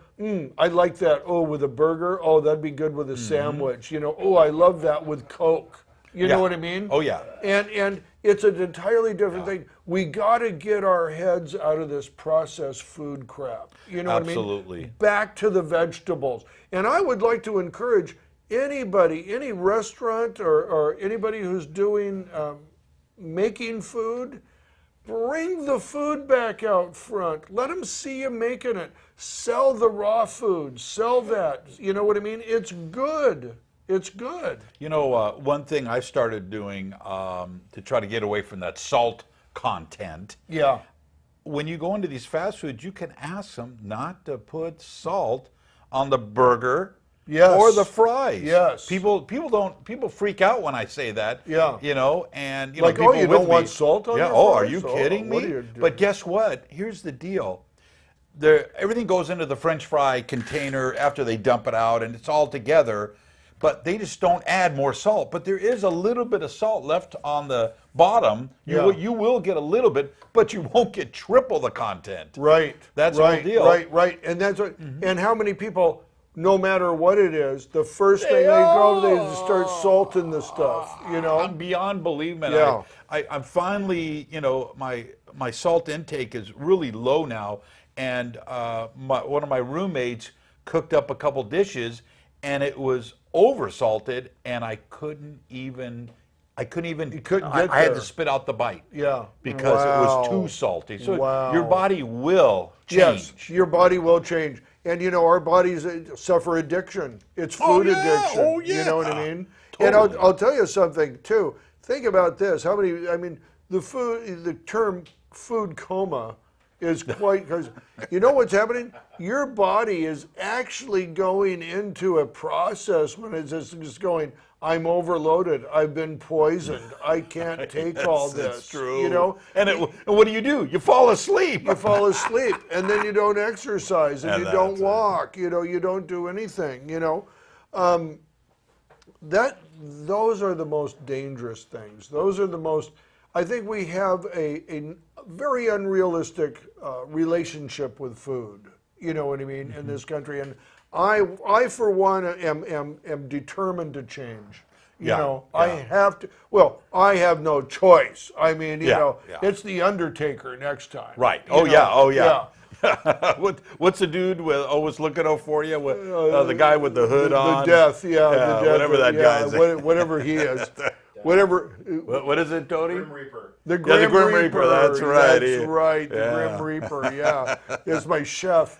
I like that. Oh, with a burger. Oh, that'd be good with a sandwich. Oh, I love that with Coke. You know what I mean? Oh, yeah. And it's an entirely different thing. We got to get our heads out of this processed food crap. You know what I mean? Absolutely. Back to the vegetables. And I would like to encourage anybody, any restaurant or anybody who's doing making food, bring the food back out front. Let them see you making it. Sell the raw food. Sell that. You know what I mean? It's good. It's good. One thing I've started doing to try to get away from that salt content. Yeah. When you go into these fast foods, you can ask them not to put salt on the burger. Yes. Or the fries. Yes. People freak out when I say that. Yeah. And like, people you don't want salt on your fries? Oh, are you kidding me? What are you doing? But guess what? Here's the deal. Everything goes into the French fry container after they dump it out, and it's all together. But they just don't add more salt. But there is a little bit of salt left on the bottom. You will get a little bit, but you won't get triple the content. Right. That's the whole deal. Right. And that's what. And how many people no matter what it is, the first thing they go over there is to start salting the stuff, you know? I'm beyond belief, man. Yeah. I'm finally, you know, my salt intake is really low now, and one of my roommates cooked up a couple dishes, and it was over salted, and I couldn't even. You couldn't get I had there. to spit out the bite. Yeah. Because it was too salty. So your body will change. Yes, your body will change. And you know, our bodies suffer addiction. It's food addiction. Oh, yeah. You know what I mean? Totally. And I'll tell you something too. Think about this. How many, I mean, the term food coma is quite, because you know what's happening? Your body is actually going into a process when it's just going, I'm overloaded. I've been poisoned. I can't take all this. That's true. You know? And what do? You fall asleep. You fall asleep, and then you don't exercise, and And you don't that's it. walk. You know, you don't do anything. You know, those are the most dangerous things. Those are the most. I think we have a very unrealistic relationship with food. You know what I mean, in this country, and I for one am determined to change. You know, I have to. Well, I have no choice. I mean, you know, it's the Undertaker next time. Right. You know? Oh yeah. What's the dude with always looking out for you? With the guy with the hood on. The death, the death, whatever that guy's. whatever he is. Whatever. What is it, Tony? Grim Reaper. The Grim, Reaper, that's right. That's right. The Yeah. Grim Reaper. Yeah, it's my chef.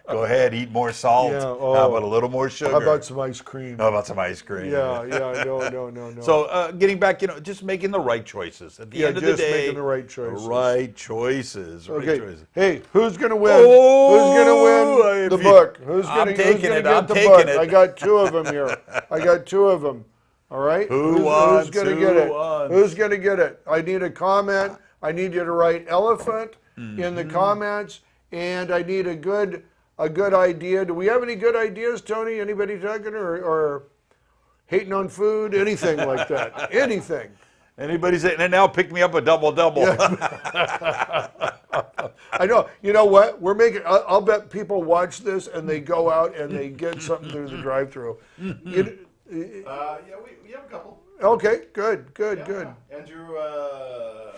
Go ahead, eat more salt. Yeah, How about a little more sugar? How about some ice cream? How about some ice cream? Yeah. No. So getting back, you know, just making the right choices. At the end of the just day, making the right choices. Right choices. Right Okay. choices. Hey, who's gonna win? Oh, who's gonna win if the you- book? Who's I'm gonna taking who's it, gonna I'm get the taking book? it. I got two of them here. I got two of them. All right. Who's gonna get it? wants? Who's gonna get it? I need a comment. I need you to write elephant in the comments, and I need a good idea. Do we have any good ideas, Tony? Anybody talking or hating on food? Anything like that? Anything? Anybody saying, and now pick me up a double-double. I know. You know what? We're making. I'll bet people watch this and they go out and they get something through the drive-through. Yeah, we have a couple. Okay, good.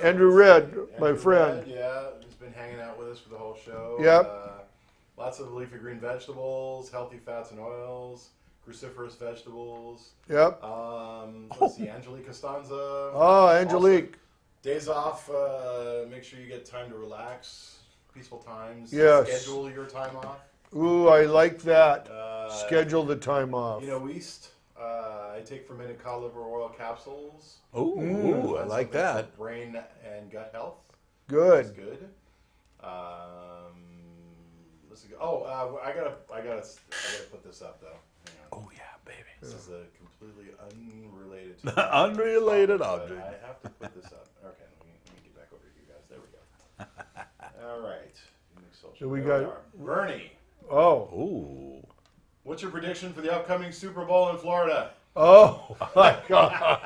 Andrew Red, my friend. Red, yeah, he's been hanging out with us for the whole show. Yep. Lots of leafy green vegetables, healthy fats and oils, cruciferous vegetables. Yep. Let's see, Angelique Costanza. Oh, Angelique. Also, days off, make sure you get time to relax, peaceful times. Yes. Schedule your time off. Ooh, I like that. Schedule the time off. You know, East, I take fermented cod liver oil capsules. Ooh, I like that. For brain and gut health. Good. That's good. Let's see. Oh, I gotta put this up though. Hang on. Oh yeah, baby. This is a completely unrelated. Unrelated but object. I have to put this up. Okay, let me get back over to you guys. There we go. All right. So we There got- are. Burnie. Oh. Ooh. What's your prediction for the upcoming Super Bowl in Florida? Oh my God.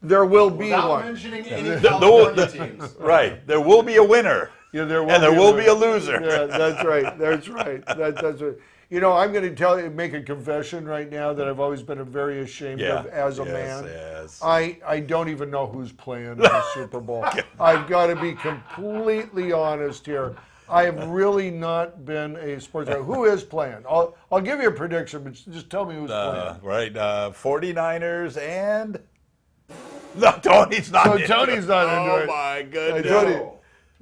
There will be Without one. mentioning any California teams. Right. There will be a winner. Yeah, there will And there be will one. be a loser. Yeah, that's right. That's right. That's right. You know, I'm going to make a confession right now that I've always been very ashamed of as a man. Yes. I don't even know who's playing in the Super Bowl. I've got to be completely honest here. I have really not been a sports guy. Who is playing? I'll give you a prediction, but just tell me who's playing. Right. 49ers and. No, Tony's not. So into Tony's not into Oh it. my I goodness. told you.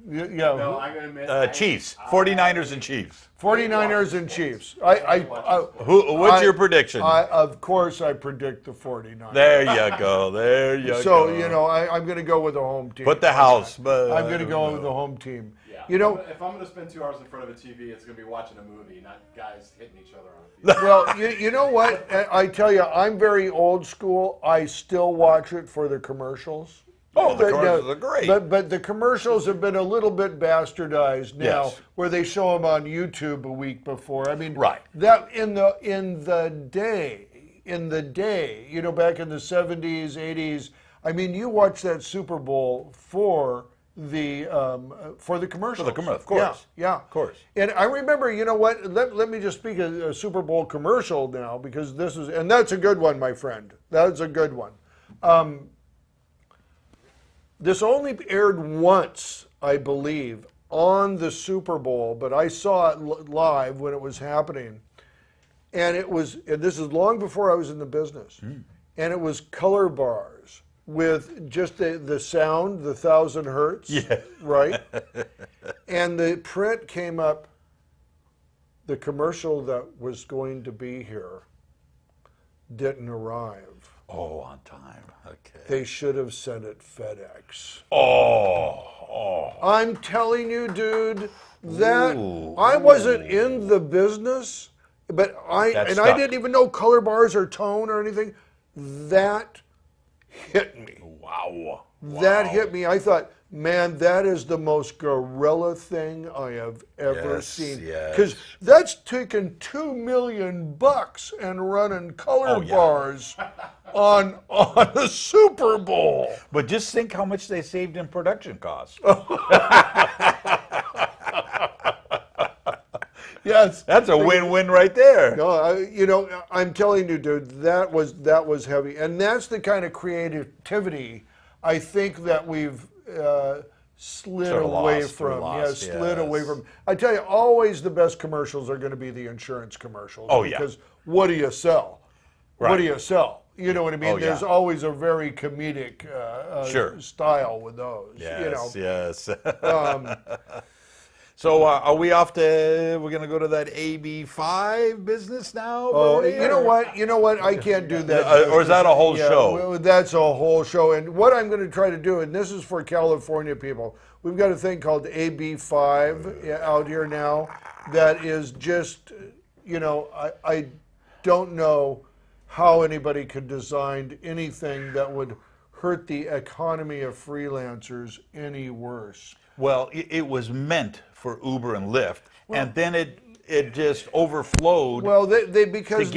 No. Yeah. No, I'm going to admit. Chiefs. 49ers and Chiefs. 49ers and Chiefs. What's your prediction? Of course, I predict the 49ers. There you go. There you go. So, you know, I'm going to go with the home team. Put the house. But I'm going to go with the home team. Yeah. You know, if I'm going to spend 2 hours in front of a TV, it's going to be watching a movie, not guys hitting each other on the field. well, you know what? I tell you, I'm very old school. I still watch it for the commercials. Oh, the But, commercials are great. But the commercials have been a little bit bastardized now, Yes. where they show them on YouTube a week before. I mean, Right. that in the day, you know, back in the 70s, 80s. I mean, you watch that Super Bowl for for the commercials. For the commercial, of course. Yeah. Of course. And I remember, you know what? Let me just speak a Super Bowl commercial now, because that's a good one, my friend. That's a good one. This only aired once, I believe, on the Super Bowl, but I saw it live when it was happening. And this is long before I was in the business. And it was color bars with just the sound, the 1,000 hertz, right? And the print came up, the commercial that was going to be here didn't arrive. Oh, on time. Okay. They should have sent it FedEx. Oh. I'm telling you, dude, that I wasn't in the business, but I didn't even know color bars or tone or anything. That hit me. Wow. That hit me. I thought, man, that is the most guerrilla thing I have ever seen. Because that's taking $2 million and running color bars on the Super Bowl. But just think how much they saved in production costs. Yes, that's a win-win right there. No, I'm telling you, dude, that was heavy, and that's the kind of creativity I think that we've slid away from. Slid away from. I tell you, always the best commercials are going to be the insurance commercials. Because what do you sell? Right. What do you sell? You know what I mean? There's always a very comedic style with those. Yes. So are we off to? We're going to go to that AB5 business now. Oh, you know what? I can't do that. Or is that a whole show? Well, that's a whole show. And what I'm going to try to do, and this is for California people, we've got a thing called AB5 out here now. That is just, I don't know how anybody could design anything that would hurt the economy of freelancers any worse. Well, it was meant for Uber and Lyft, and then it just overflowed. Well, because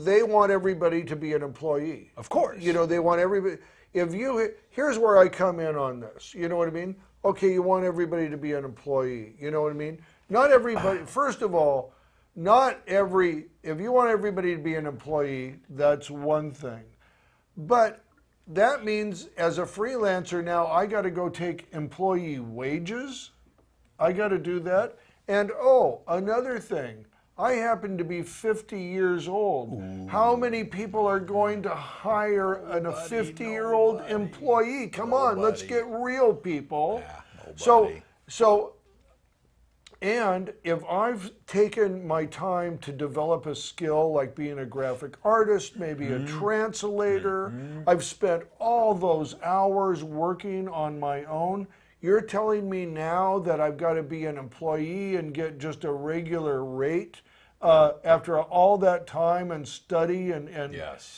they want everybody to be an employee. Of course. They want everybody. Here's where I come in on this. You know what I mean? Okay, you want everybody to be an employee. You know what I mean? Not everybody. First of all, if you want everybody to be an employee, that's one thing. But that means as a freelancer now, I got to go take employee wages. I got to do that. And another thing, I happen to be 50 years old. Ooh. How many people are going to hire a 50-year-old employee? Come on, let's get real, people. Yeah, so, and if I've taken my time to develop a skill like being a graphic artist, maybe a translator, I've spent all those hours working on my own. You're telling me now that I've got to be an employee and get just a regular rate after all that time and study and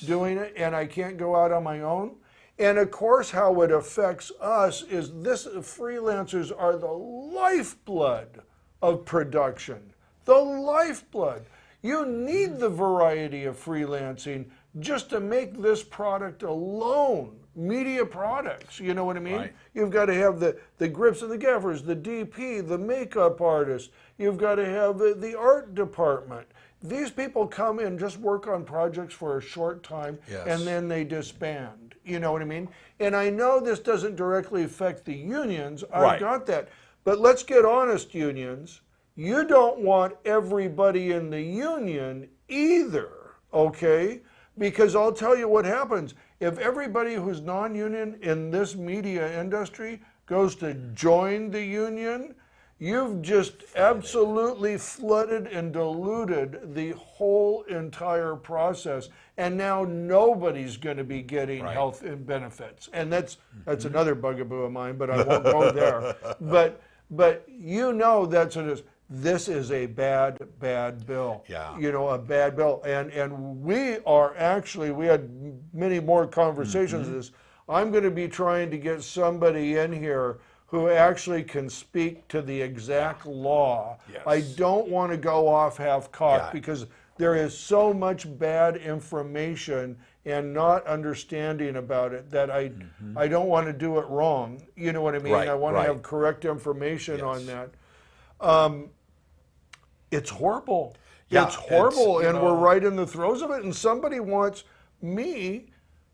doing it, and I can't go out on my own? And of course, how it affects us is freelancers are the lifeblood of production. The lifeblood. You need the variety of freelancing just to make this product alone. Media products, you know what I mean? Right. You've got to have the grips and the gaffers, the DP, the makeup artist. You've got to have the art department. These people come and just work on projects for a short time, and then they disband. You know what I mean? And I know this doesn't directly affect the unions. I got that. But let's get honest, unions. You don't want everybody in the union either, okay? Because I'll tell you what happens. If everybody who's non-union in this media industry goes to join the union, you've just absolutely flooded and diluted the whole entire process. And now nobody's going to be getting health and benefits. And that's another bugaboo of mine, but I won't go there. But that's what it is. This is a bad bill. Yeah. A bad bill. And we had many more conversations of this. I'm going to be trying to get somebody in here who actually can speak to the exact law. Yes. I don't want to go off half-cocked because there is so much bad information and not understanding about it that I don't want to do it wrong. You know what I mean? Right, I want right. to have correct information on Yes. that. It's horrible. Yeah, it's horrible, you and know- we're right in the throes of it. And somebody wants me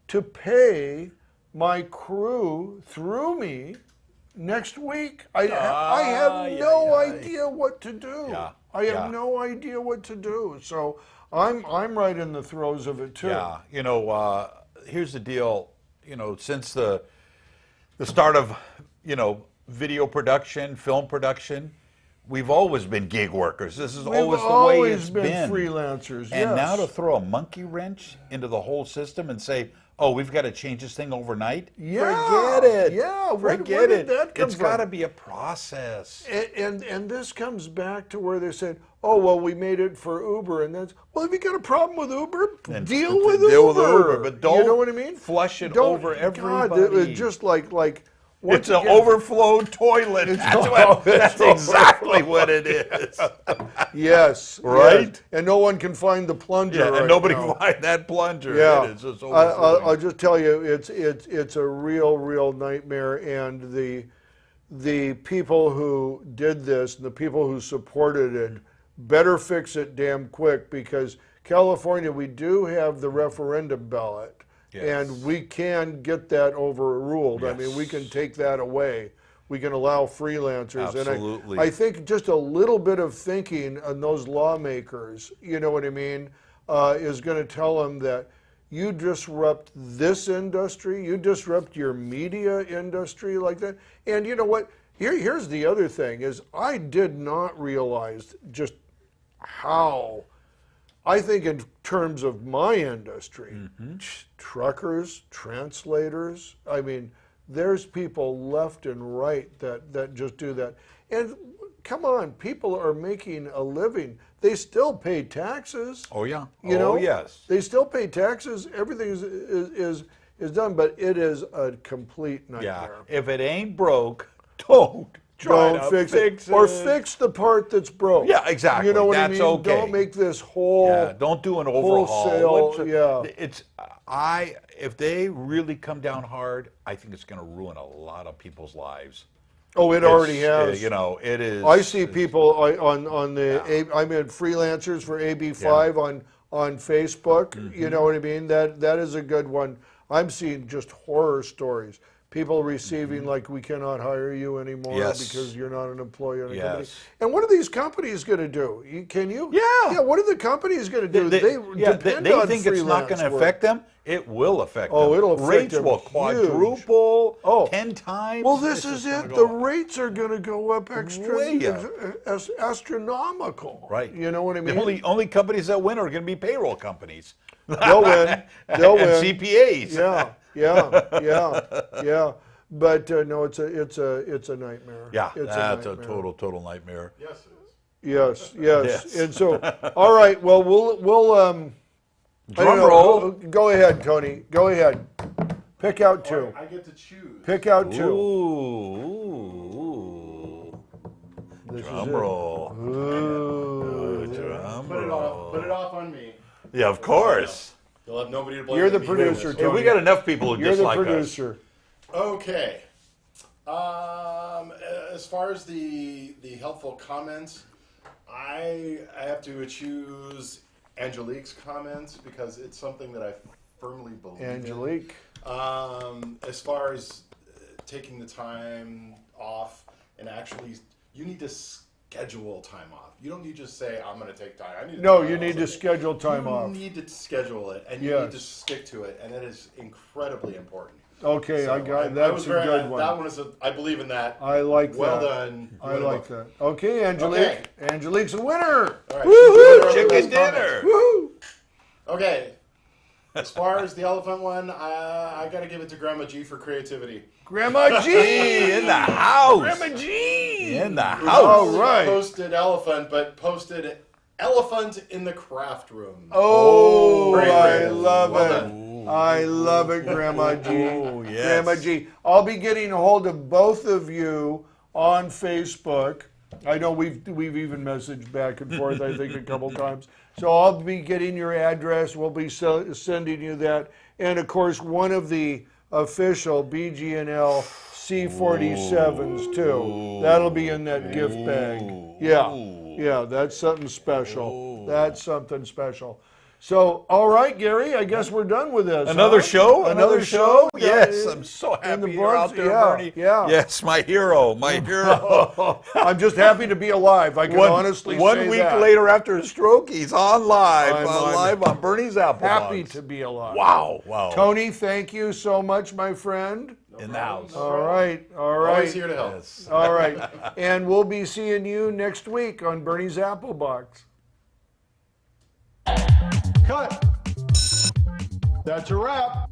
to pay my crew through me next week. I have no idea what to do. Yeah, I have yeah. no idea what to do. So I'm right in the throes of it too. Yeah, here's the deal. Since the start of video production, film production, we've always been gig workers. This is We've always the way always it's been freelancers. And yes. now to throw a monkey wrench into the whole system and say, "Oh, we've got to change this thing overnight." Yeah, Forget it. yeah, where Forget did it. that come It's from? got to be a process. And this comes back to where they said, "Oh well, we made it for Uber," and that's well. If you got a problem with Uber, And deal deal with with Uber. but don't you know what I mean? flush it Don't- over God, it everybody. was just like once It's an again- overflow toilet. That's exactly what it is. Yes, Right? yes. And no one can find the plunger. Yeah, right and nobody now. can find that plunger. Yeah, It is just I'll overflowing. just tell you, it's a real nightmare, and the people who did this and the people who supported it better fix it damn quick, because California, we do have the referendum ballot, Yes. and we can get that overruled. I mean, we can take that away. We can allow freelancers. Absolutely. And I think just a little bit of thinking on those lawmakers, you know what I mean, is going to tell them that you disrupt this industry, you disrupt your media industry like that. And you know what? Here's the other thing is I did not realize just how, I think in terms of my industry, truckers, translators, I mean, there's people left and right that just do that. And come on, people are making a living. They still pay taxes. Oh, yeah. You know, yes. They still pay taxes. Everything is done, but it is a complete Yeah. nightmare. If it ain't broke, don't try Don't to fix fix it. Or fix the part that's broke. Yeah, exactly. You know what That's I mean? okay. Don't make this whole Yeah, don't do an overhaul. wholesale, yeah. If they really come down hard, I think it's going to ruin a lot of people's lives. Oh, it already has. It is. I see people on the I'm in freelancers for AB5 on Facebook. You know what I mean? That is a good one. I'm seeing just horror stories. People receiving like, we cannot hire you anymore Yes. because you're not an employee of the company. Yes. And what are these companies going to do? Can you? Yeah. Yeah. What are the companies going to do? They depend on think it's not going to freelance work. affect them. It will affect them. Oh, it'll affect Rates them will huge. quadruple, Oh. 10 times. Well, this It's is just it. gonna The go up. rates are going to go up Way up. astronomical. Right. You know what I mean? The only companies that win are going to be payroll companies. They'll win. They'll and win. CPAs. Yeah. But no, it's a nightmare. Yeah, it's that's a nightmare. total nightmare. Yes, it is. Yes. Yes. And so, all right. Well, we'll I don't Drum know. roll. Go ahead, Tony. Go ahead. Pick out two. I get to choose. Pick out two. Ooh. This is Drum it. roll. Ooh. Drum Put it roll. off on me. Yeah, of course. You'll have nobody to blame. You're the but me for producer, this. Hey, we got enough people who You're the dislike us. producer. Okay. As far as the helpful comments, I have to choose Angelique's comments because it's something that I firmly believe Angelique. in. As far as taking the time off and actually, you need to schedule time off. You don't need to just say, I'm going to take time. I need to No, take you time need off. to schedule time You off. need to schedule it, and you Yes. need to stick to it, and it is incredibly important. Okay, So I got I that's was a very- good one. That one is I believe in that. I like Well that. done. I like that. Okay, Angelique. Angelique's a winner. All right. Woohoo! Those Chicken comments. dinner. Woohoo! Okay. As far as the elephant one, I got to give it to Grandma G for creativity. Grandma G In the house. Grandma G. In the Who house. All not only right. Posted elephant, but posted elephant in the craft room. Oh, Very I creative. love Well it. done. I love it, Grandma G. Oh, yes. Grandma G. I'll be getting a hold of both of you on Facebook. I know we've even messaged back and forth, I think, a couple times. So I'll be getting your address. We'll be sending you that. And of course, one of the official BG&L C47s too. That'll be in that gift bag. Yeah, that's something special. That's something special. So, all right, Gary, I guess we're done with this. Another show? Another show? Yes, I'm so happy you're out there, Burnie. Yeah. Yes, my hero, my hero. I'm just happy to be alive. I can honestly say that. 1 week later after his stroke, he's on live, I'm live on Burnie's Applebox. Happy to be alive. Wow. Tony, thank you so much, my friend. In the house. All right. Always here to help. Yes. All right. And we'll be seeing you next week on Burnie's Applebox. Cut. That's a wrap.